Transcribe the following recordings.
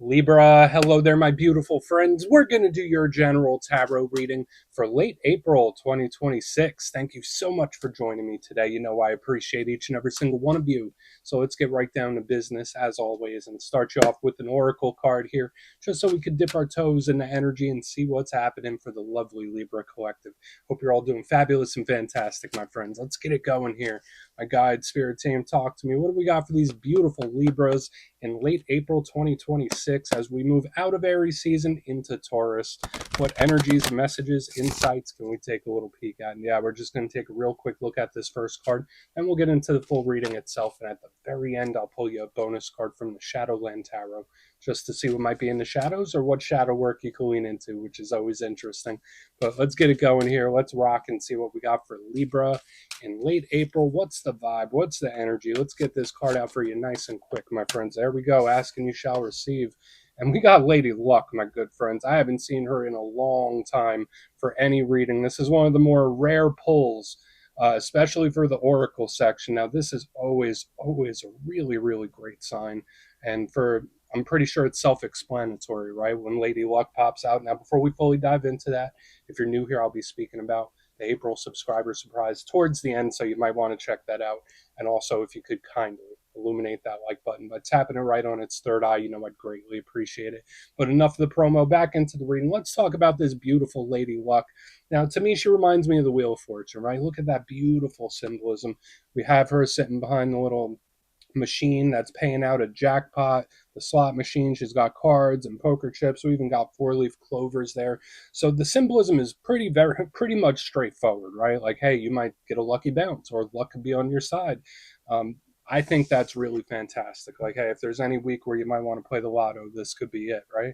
Libra, hello there, my beautiful friends. We're going to do your general tarot reading for late April 2026. Thank you so much for joining me today. You know, I appreciate each and every single one of you. So let's get right down to business, as always, and start you off with an oracle card here, just so we could dip our toes in the energy and see what's happening for the lovely Libra collective. Hope you're all doing fabulous and fantastic, my friends. Let's get it going here. My guide, spirit team, talk to me. What do we got for these beautiful Libras in late April 2026 as we move out of Aries season into Taurus? What energies, messages, insights can we take a little peek at? And yeah, we're just going to take a real quick look at this first card, and we'll get into the full reading itself. And at the very end, I'll pull you a bonus card from the Shadowland Tarot just to see what might be in the shadows or what shadow work you can lean into, which is always interesting. But let's get it going here. Let's rock and see what we got for Libra in late April. What's the vibe? What's the energy? Let's get this card out for you nice and quick, my friends. There we go. Ask and you shall receive. And we got Lady Luck, my good friends. I haven't seen her in a long time for any reading. This is one of the more rare pulls, especially for the oracle section. Now, this is always a really, really great sign. And I'm pretty sure it's self-explanatory, right? When Lady Luck pops out. Now, before we fully dive into that, if you're new here, I'll be speaking about the April subscriber surprise towards the end, so you might want to check that out. And also, if you could kindly illuminate that like button by tapping it right on its third eye, you know, I'd greatly appreciate it. But enough of the promo, back into the reading. Let's talk about this beautiful Lady Luck. Now, to me, she reminds me of the Wheel of Fortune, right? Look at that beautiful symbolism. We have her sitting behind the little machine that's paying out a jackpot, the slot machine. She's got cards and poker chips. We even got 4-leaf clovers there. So the symbolism is pretty much straightforward, right? Like, hey, you might get a lucky bounce or luck could be on your side. I think that's really fantastic. Like, hey, if there's any week where you might want to play the lotto, this could be it, right?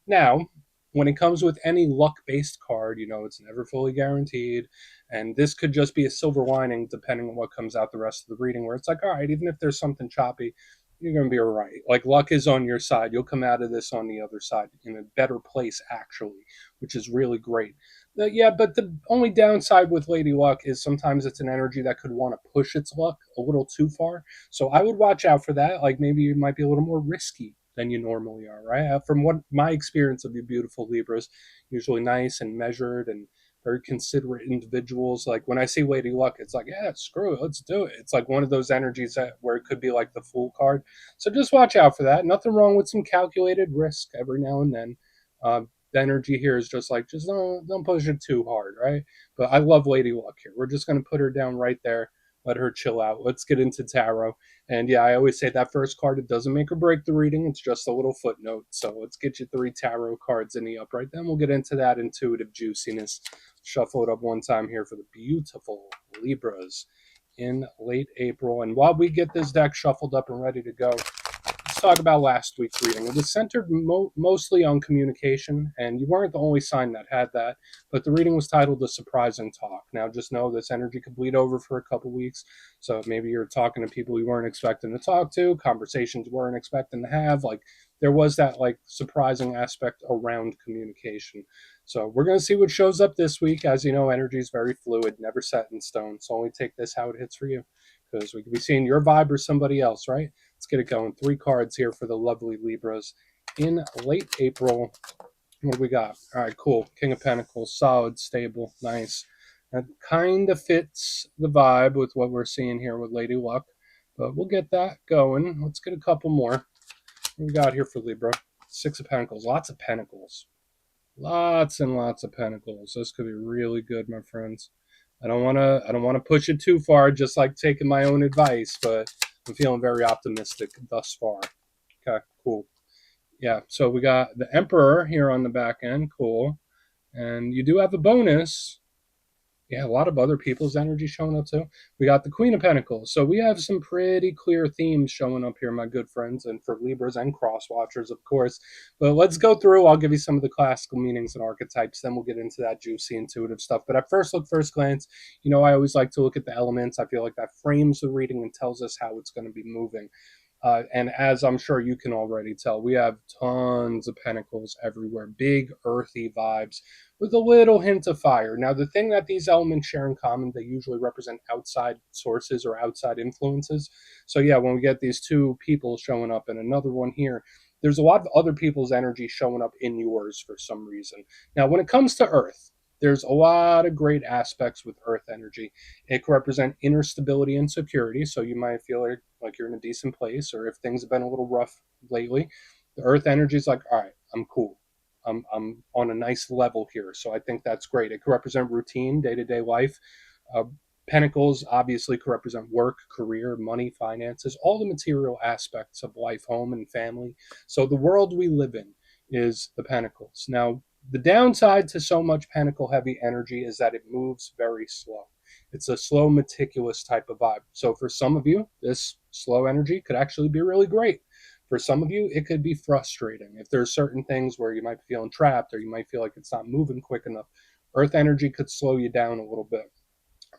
Now, when it comes with any luck-based card, you know, it's never fully guaranteed. And this could just be a silver lining depending on what comes out the rest of the reading, where it's like, all right, even if there's something choppy, you're going to be all right. Like, luck is on your side. You'll come out of this on the other side in a better place, actually, which is really great. Yeah, but the only downside with Lady Luck is sometimes it's an energy that could want to push its luck a little too far. So I would watch out for that. Like, maybe you might be a little more risky than you normally are, right? From what my experience of you beautiful Libras, usually nice and measured and very considerate individuals. Like, when I see Lady Luck, it's like, yeah, screw it, let's do it. It's like one of those energies where it could be like the Fool card. So just watch out for that. Nothing wrong with some calculated risk every now and then. The energy here is just like, just don't push it too hard, right? But I love Lady Luck here. We're just going to put her down right there. Let her chill out. Let's get into tarot. And yeah, I always say that first card, it doesn't make or break the reading. It's just a little footnote. So let's get you 3 tarot cards in the upright. Then we'll get into that intuitive juiciness. Shuffle it up one time here for the beautiful Libras in late April. And while we get this deck shuffled up and ready to go, let's talk about last week's reading. It was centered mostly on communication, and you weren't the only sign that had that, but the reading was titled The Surprising Talk. Now, just know this energy could bleed over for a couple weeks, so maybe you're talking to people you weren't expecting to talk to, conversations you weren't expecting to have. Like, there was that, like, surprising aspect around communication. So we're going to see what shows up this week. As you know, energy is very fluid, never set in stone, so only take this how it hits for you, because we could be seeing your vibe or somebody else, right? Let's get it going. 3 cards here for the lovely Libras in late April. What do we got? All right, cool. King of Pentacles, solid, stable, nice. That kind of fits the vibe with what we're seeing here with Lady Luck, but we'll get that going. Let's get a couple more. What we got here for Libra? 6 of Pentacles, lots of Pentacles. Lots and lots of Pentacles. This could be really good, my friends. I don't want to push it too far, just like taking my own advice, but I'm feeling very optimistic thus far. Okay, cool. Yeah, so we got the Emperor here on the back end. Cool. And you do have a bonus. Yeah, a lot of other people's energy showing up too. We got the Queen of Pentacles. So we have some pretty clear themes showing up here, my good friends, and for Libras and cross watchers, of course. But let's go through. I'll give you some of the classical meanings and archetypes. Then we'll get into that juicy, intuitive stuff. But at first glance, you know, I always like to look at the elements. I feel like that frames the reading and tells us how it's going to be moving. And as I'm sure you can already tell, we have tons of pentacles everywhere, big earthy vibes with a little hint of fire. Now, the thing that these elements share in common, they usually represent outside sources or outside influences. So yeah, when we get these 2 people showing up and another one here, there's a lot of other people's energy showing up in yours for some reason. Now, when it comes to Earth, there's a lot of great aspects with Earth energy. It can represent inner stability and security, so you might feel like you're in a decent place, or if things have been a little rough lately, the Earth energy is like, all right, I'm cool. I'm on a nice level here, so I think that's great. It can represent routine, day to day life. Uh, Pentacles obviously could represent work, career, money, finances, all the material aspects of life, home, and family. So the world we live in is the Pentacles. Now, the downside to so much Pentacle heavy energy is that it moves very slow. It's a slow, meticulous type of vibe. So for some of you, this slow energy could actually be really great. For some of you, it could be frustrating. If there's certain things where you might be feeling trapped or you might feel like it's not moving quick enough, Earth energy could slow you down a little bit.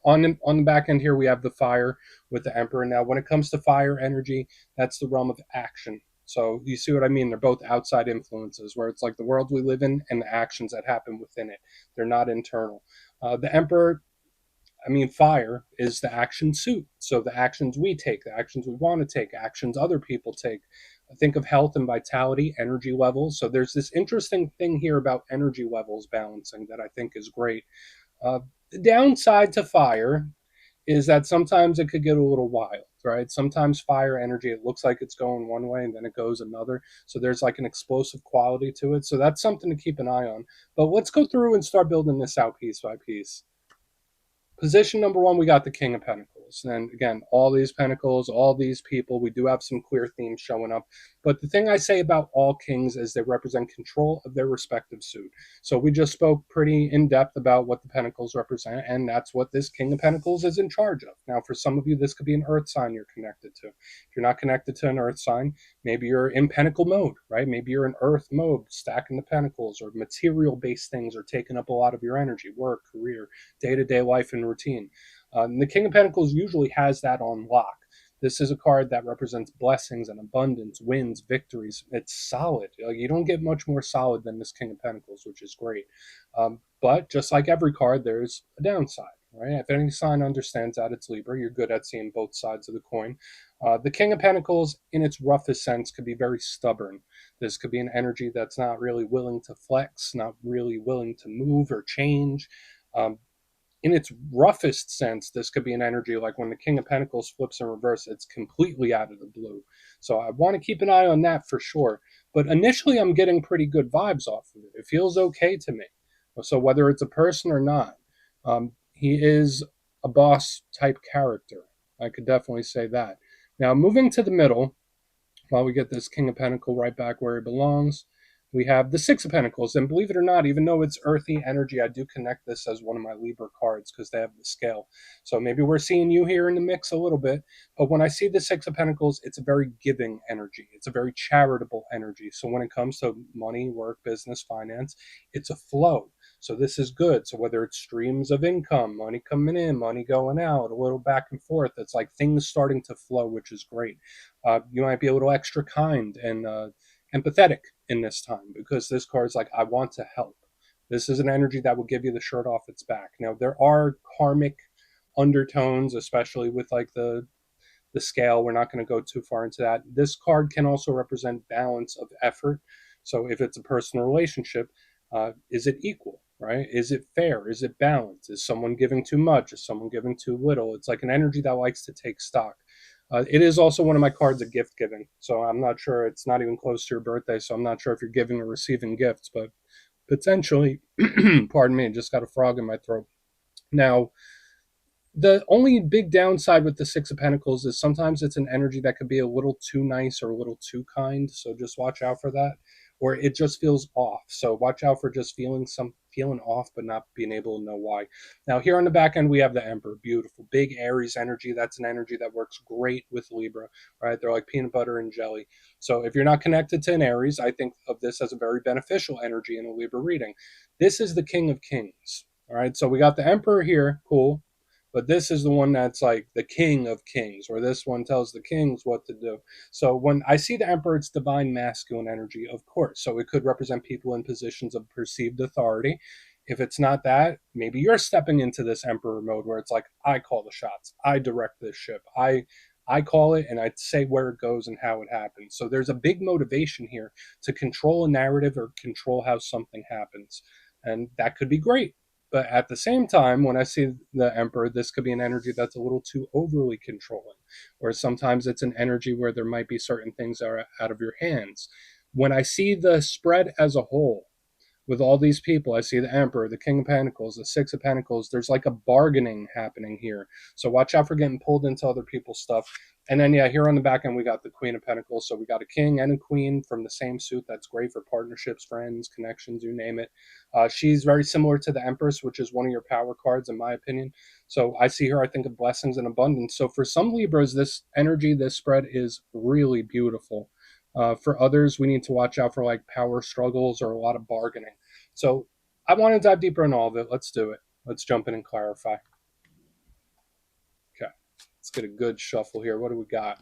On the back end here, we have the fire with the Emperor. Now, when it comes to fire energy, that's the realm of action. So you see what I mean? They're both outside influences, where it's like the world we live in and the actions that happen within it. They're not internal. The Emperor, I mean, fire is the action suit. So the actions we take, the actions we want to take, actions other people take. Think of health and vitality, energy levels. So there's this interesting thing here about energy levels balancing that I think is great. The downside to fire is that sometimes it could get a little wild, right? Sometimes fire energy, it looks like it's going one way and then it goes another. So there's like an explosive quality to it. So that's something to keep an eye on. But let's go through and start building this out piece by piece. Position number one, we got the King of Pentacles. And again, all these pentacles, all these people, we do have some queer themes showing up. But the thing I say about all kings is they represent control of their respective suit. So we just spoke pretty in depth about what the pentacles represent, and that's what this King of Pentacles is in charge of. Now, for some of you, this could be an earth sign you're connected to. If you're not connected to an earth sign, maybe you're in pentacle mode, right? Maybe you're in earth mode, stacking the pentacles, or material based things are taking up a lot of your energy, work, career, day-to-day life and routine. And the King of Pentacles usually has that on lock. This is a card that represents blessings and abundance, wins, victories. It's solid. You don't get much more solid than this King of Pentacles, which is great. But just like every card, there's a downside, right? If any sign understands that it's Libra, you're good at seeing both sides of the coin. The King of Pentacles, in its roughest sense, could be very stubborn. This could be an energy that's not really willing to flex, not really willing to move or change. Um, in its roughest sense, this could be an energy like when the King of Pentacles flips in reverse, it's completely out of the blue. So I want to keep an eye on that for sure. But initially, I'm getting pretty good vibes off of it. It feels okay to me. So whether it's a person or not, he is a boss type character. I could definitely say that. Now, moving to the middle, while we get this King of Pentacles right back where he belongs, we have the Six of Pentacles. And believe it or not, even though it's earthy energy, I do connect this as one of my Libra cards because they have the scale. So maybe we're seeing you here in the mix a little bit. But when I see the Six of Pentacles, it's a very giving energy. It's a very charitable energy. So when it comes to money, work, business, finance, it's a flow. So this is good. So whether it's streams of income, money coming in, money going out, a little back and forth, it's like things starting to flow, which is great. You might be a little extra kind and empathetic in this time because this card is like, I want to help. This is an energy that will give you the shirt off its back. Now, there are karmic undertones, especially with like the scale. We're not going to go too far into that. This card can also represent balance of effort. So if it's a personal relationship, is it equal, right? Is it fair? Is it balanced? Is someone giving too much? Is someone giving too little? It's like an energy that likes to take stock. It is also one of my cards of gift giving. So I'm not sure, it's not even close to your birthday. So I'm not sure if you're giving or receiving gifts, but potentially, pardon me, just got a frog in my throat. Now, the only big downside with the Six of Pentacles is sometimes it's an energy that could be a little too nice or a little too kind. So just watch out for that. Or it just feels off. So watch out for just feeling off, but not being able to know why. Now here on the back end, we have the Emperor. Beautiful. Big Aries energy. That's an energy that works great with Libra, right? They're like peanut butter and jelly. So if you're not connected to an Aries, I think of this as a very beneficial energy in a Libra reading. This is the King of Kings. All right. So we got the Emperor here. Cool. But this is the one that's like the king of kings, or this one tells the kings what to do. So when I see the Emperor, it's divine masculine energy, of course. So it could represent people in positions of perceived authority. If it's not that, maybe you're stepping into this Emperor mode where it's like, I call the shots, I direct this ship, I call it, and I say where it goes and how it happens. So there's a big motivation here to control a narrative or control how something happens. And that could be great. But at the same time, when I see the Emperor, this could be an energy that's a little too overly controlling. Or sometimes it's an energy where there might be certain things that are out of your hands. When I see the spread as a whole, with all these people, I see the Emperor, the King of Pentacles, the Six of Pentacles. There's like a bargaining happening here. So watch out for getting pulled into other people's stuff. And then, yeah, here on the back end, we got the Queen of Pentacles. So we got a king and a queen from the same suit. That's great for partnerships, friends, connections, you name it. She's very similar to the Empress, which is one of your power cards, in my opinion. So I see her, I think of blessings and abundance. So for some Libras, this energy, this spread is really beautiful. For others, we need to watch out for like power struggles or a lot of bargaining. So I want to dive deeper in all of it. Let's do it. Let's jump in and clarify. Okay, let's get a good shuffle here. What do we got?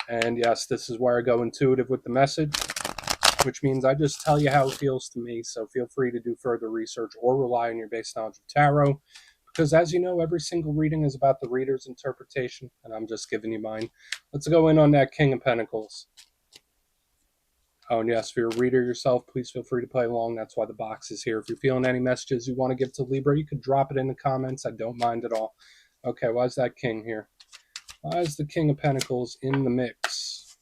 And yes, this is where I go intuitive with the message, which means I just tell you how it feels to me. So feel free to do further research or rely on your base knowledge of tarot. Because as you know, every single reading is about the reader's interpretation, and I'm just giving you mine. Let's go in on that King of Pentacles. Oh, and yes, for your reader yourself, please feel free to play along. That's why the box is here. If you're feeling any messages you want to give to Libra, you could drop it in the comments. I don't mind at all. Okay, why is that king here? Why is the King of Pentacles in the mix?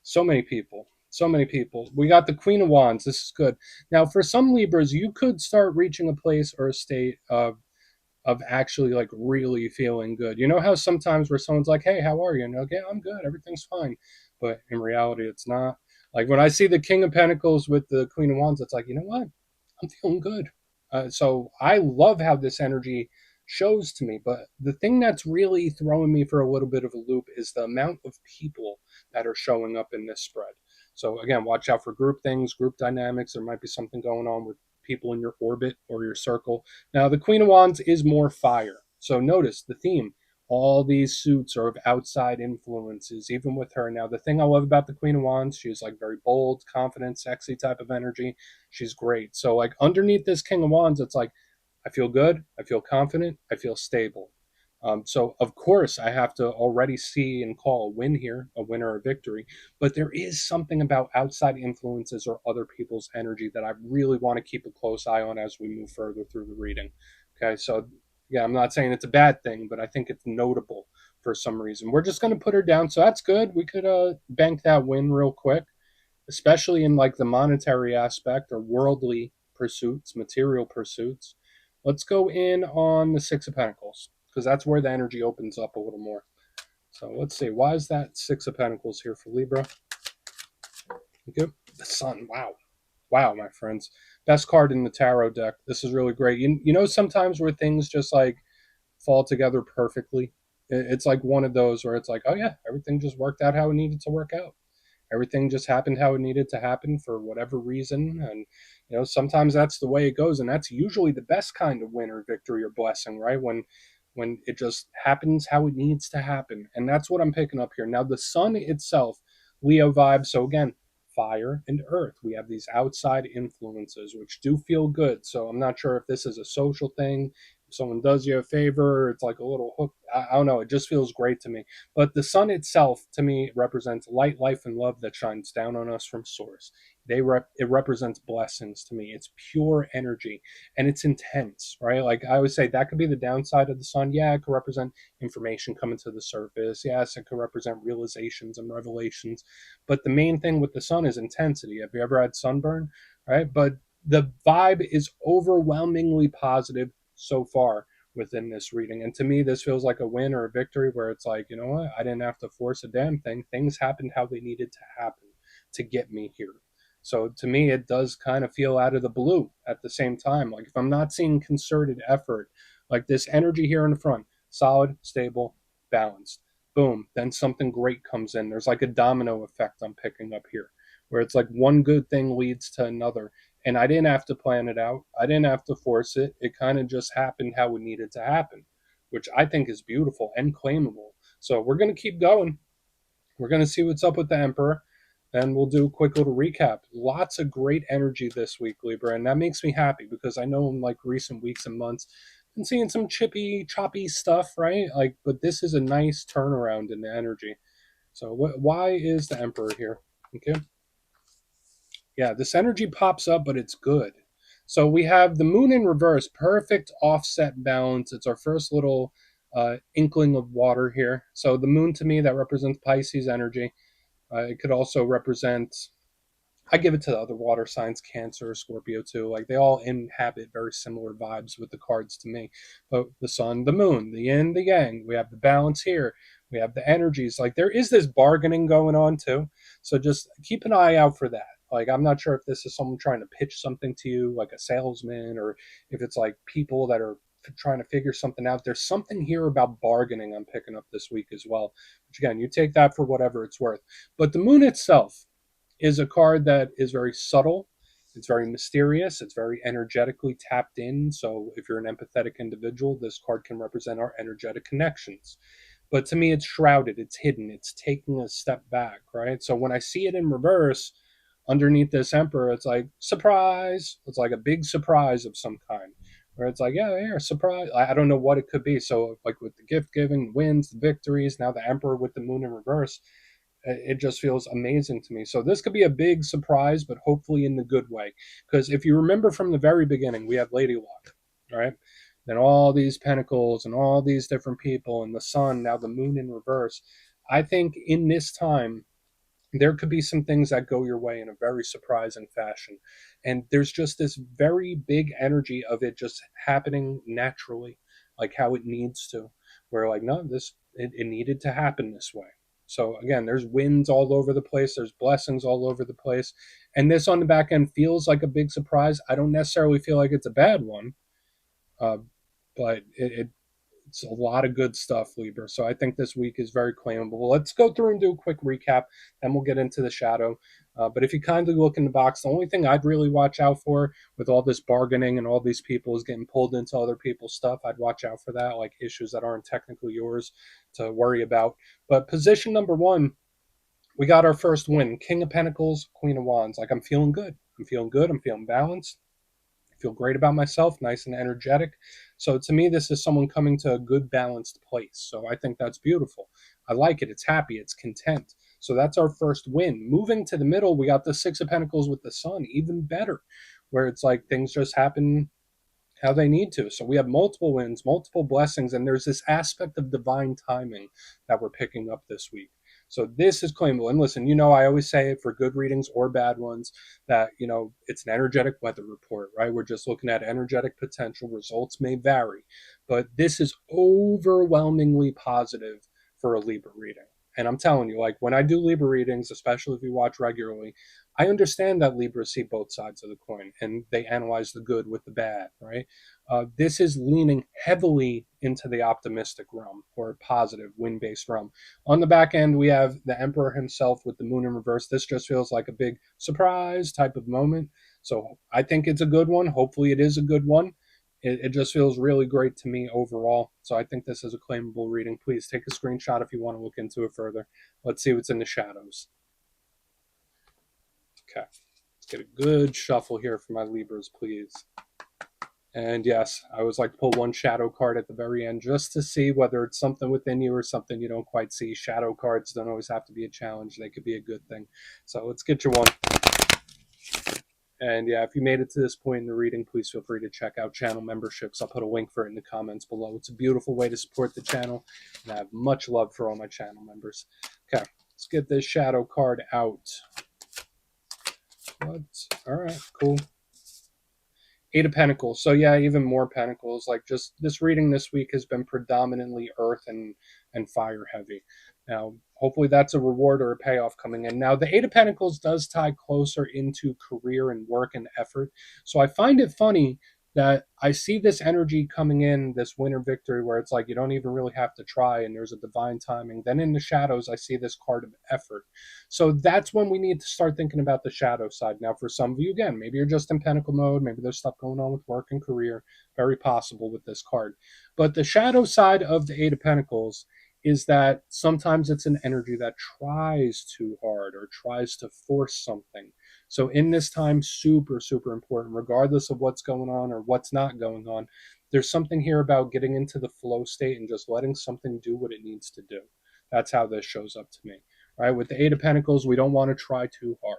So many people. So many people. We got the Queen of Wands. This is good. Now, for some Libras, you could start reaching a place or a state of actually like really feeling good. You know how sometimes where someone's like, hey, how are you? And you're like, yeah, I'm good. Everything's fine. But in reality, it's not. Like when I see the King of Pentacles with the Queen of Wands, it's like, you know what? I'm feeling good. So I love how this energy shows to me. But the thing that's really throwing me for a little bit of a loop is the amount of people that are showing up in this spread. So again, watch out for group things, group dynamics. There might be something going on with people in your orbit or your circle. Now, the Queen of Wands is more fire. So notice the theme. All these suits are of outside influences, even with her. Now, the thing I love about the Queen of Wands, she's like very bold, confident, sexy type of energy. She's great. So, like underneath this King of Wands, it's like, I feel good, I feel confident, I feel stable. So, of course, I have to already see and call a win here, a win or a victory. But there is something about outside influences or other people's energy that I really want to keep a close eye on as we move further through the reading. Okay, so yeah, I'm not saying it's a bad thing, but I think it's notable for some reason. We're just going to put her down, so that's good. We could bank that win real quick, especially in like the monetary aspect or worldly pursuits, material pursuits. Let's go in on the Six of Pentacles because that's where the energy opens up a little more. So let's see. Why is that Six of Pentacles here for Libra? Okay. The Sun. Wow. Wow, my friends. Best card in the tarot deck. This is really great. You know, sometimes where things just like fall together perfectly. It's like one of those where it's like, oh yeah, everything just worked out how it needed to work out. Everything just happened how it needed to happen for whatever reason. And, you know, sometimes that's the way it goes. And that's usually the best kind of win or victory or blessing, right? When it just happens how it needs to happen. And that's what I'm picking up here. Now, the sun itself, Leo vibe. So again, fire and earth. We have these outside influences, which do feel good. So I'm not sure if this is a social thing. If someone does you a favor, it's like a little hook. I don't know. It just feels great to me. But the sun itself, to me, represents light, life, and love that shines down on us from source. It represents blessings to me. It's pure energy, and it's intense, right? Like I always say, that could be the downside of the sun. Yeah, it could represent information coming to the surface. Yes, it could represent realizations and revelations. But the main thing with the sun is intensity. Have you ever had sunburn? Right? But the vibe is overwhelmingly positive so far within this reading. And to me, this feels like a win or a victory where it's like, you know what? I didn't have to force a damn thing. Things happened how they needed to happen to get me here. So to me, it does kind of feel out of the blue at the same time. Like if I'm not seeing concerted effort, like this energy here in the front, solid, stable, balanced, boom, then something great comes in. There's like a domino effect I'm picking up here, where it's like one good thing leads to another. And I didn't have to plan it out. I didn't have to force it. It kind of just happened how it needed to happen, which I think is beautiful and claimable. So we're going to keep going. We're going to see what's up with the Emperor, and we'll do a quick little recap. Lots of great energy this week, Libra, and that makes me happy because I know in like recent weeks and months, been seeing some chippy, choppy stuff, right? Like, but this is a nice turnaround in the energy. So why is the Emperor here? Okay. Yeah, this energy pops up, but it's good. So we have the moon in reverse, perfect offset balance. It's our first little inkling of water here. So the moon to me, that represents Pisces energy. It could also represent, I give it to the other water signs, Cancer, Scorpio too. Like they all inhabit very similar vibes with the cards to me. But the sun, the moon, the yin, the yang, we have the balance here. We have the energies. Like there is this bargaining going on too. So just keep an eye out for that. Like I'm not sure if this is someone trying to pitch something to you, like a salesman, or if it's like people that are trying to figure something out. There's something here about bargaining I'm picking up this week as well. Which again, you take that for whatever it's worth. But the moon itself is a card that is very subtle. It's very mysterious. It's very energetically tapped in. So if you're an empathetic individual, this card can represent our energetic connections. But to me, it's shrouded, it's hidden, it's taking a step back, right? So when I see it in reverse underneath this Emperor, it's like, surprise. It's like a big surprise of some kind. Where it's like, yeah, here, surprise. I don't know what it could be. So, like with the gift giving, wins, the victories, now the Emperor with the moon in reverse, it just feels amazing to me. So this could be a big surprise, but hopefully in the good way. Because if you remember from the very beginning, we have Lady Luck, right? Then all these pentacles and all these different people and the sun, now the moon in reverse. I think in this time, there could be some things that go your way in a very surprising fashion. And there's just this very big energy of it just happening naturally, like how it needs to. Where like, no, it needed to happen this way. So again, there's wins all over the place, there's blessings all over the place. And this on the back end feels like a big surprise. I don't necessarily feel like it's a bad one. Uh, but it's a lot of good stuff, Libra. So I think this week is very claimable. Let's go through and do a quick recap, and we'll get into the shadow. But if you kindly look in the box, the only thing I'd really watch out for with all this bargaining and all these people is getting pulled into other people's stuff. I'd watch out for that, like issues that aren't technically yours to worry about. But position number one, we got our first win. King of Pentacles, Queen of Wands. Like I'm feeling good. I'm feeling good. I'm feeling balanced. Feel great about myself, nice and energetic. So to me, this is someone coming to a good balanced place. So I think that's beautiful. I like it. It's happy. It's content. So that's our first win. Moving to the middle, we got the Six of Pentacles with the Sun, even better, where it's like things just happen how they need to. So we have multiple wins, multiple blessings, and there's this aspect of divine timing that we're picking up this week. So this is claimable. And listen, I always say it for good readings or bad ones that, it's an energetic weather report, right? We're just looking at energetic potential. Results may vary, but this is overwhelmingly positive for a Libra reading. And I'm telling you, like when I do Libra readings, especially if you watch regularly, I understand that Libras see both sides of the coin and they analyze the good with the bad, right? This is leaning heavily into the optimistic realm or positive win-based realm. On the back end, we have the Emperor himself with the moon in reverse. This just feels like a big surprise type of moment. So I think it's a good one. Hopefully it is a good one. It just feels really great to me overall. So I think this is a claimable reading. Please take a screenshot if you want to look into it further. Let's see what's in the shadows. Okay, let's get a good shuffle here for my Libras, please. And yes, I always like to pull one shadow card at the very end just to see whether it's something within you or something you don't quite see. Shadow cards don't always have to be a challenge. They could be a good thing. So let's get you one. And yeah, if you made it to this point in the reading, please feel free to check out channel memberships. I'll put a link for it in the comments below. It's a beautiful way to support the channel, and I have much love for all my channel members. Okay, let's get this shadow card out. What? All right, cool. Eight of Pentacles. So yeah, even more Pentacles. Like just this reading this week has been predominantly earth and fire heavy. Now, hopefully that's a reward or a payoff coming in. Now, the Eight of Pentacles does tie closer into career and work and effort. So I find it funny that I see this energy coming in, this winter victory, where it's like you don't even really have to try and there's a divine timing. Then in the shadows, I see this card of effort. So that's when we need to start thinking about the shadow side. Now, for some of you, again, maybe you're just in Pentacle mode. Maybe there's stuff going on with work and career. Very possible with this card. But the shadow side of the Eight of Pentacles is that sometimes it's an energy that tries too hard or tries to force something. So in this time, super, super important, regardless of what's going on or what's not going on, There's something here about getting into the flow state and just letting something do what it needs to do. That's how this shows up to me. Right? With the Eight of Pentacles, we don't want to try too hard.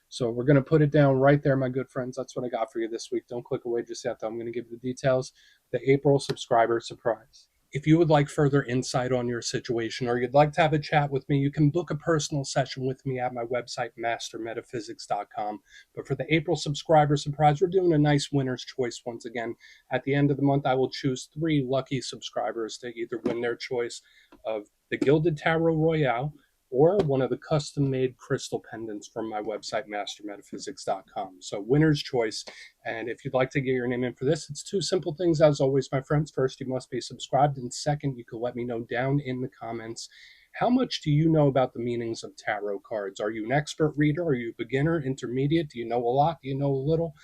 So we're going to put it down right there, my good friends. That's what I got for you this week. Don't click away just yet, though. I'm going to give you the details. The April subscriber surprise. If you would like further insight on your situation, or you'd like to have a chat with me, you can book a personal session with me at my website, mastermetaphysics.com. But for the April subscriber surprise, we're doing a nice winner's choice once again. At the end of the month, I will choose 3 lucky subscribers to either win their choice of the Gilded Tarot Royale or one of the custom-made crystal pendants from my website, mastermetaphysics.com. So winner's choice. And if you'd like to get your name in for this, it's 2 simple things, as always, my friends. First, you must be subscribed. And second, you can let me know down in the comments, how much do you know about the meanings of tarot cards? Are you an expert reader? Are you a beginner, intermediate? Do you know a lot? Do you know a little?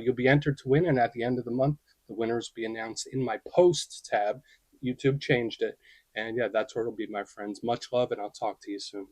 You'll be entered to win. And at the end of the month, the winners will be announced in my posts tab. YouTube changed it. And yeah, that's where it'll be, my friends. Much love, and I'll talk to you soon.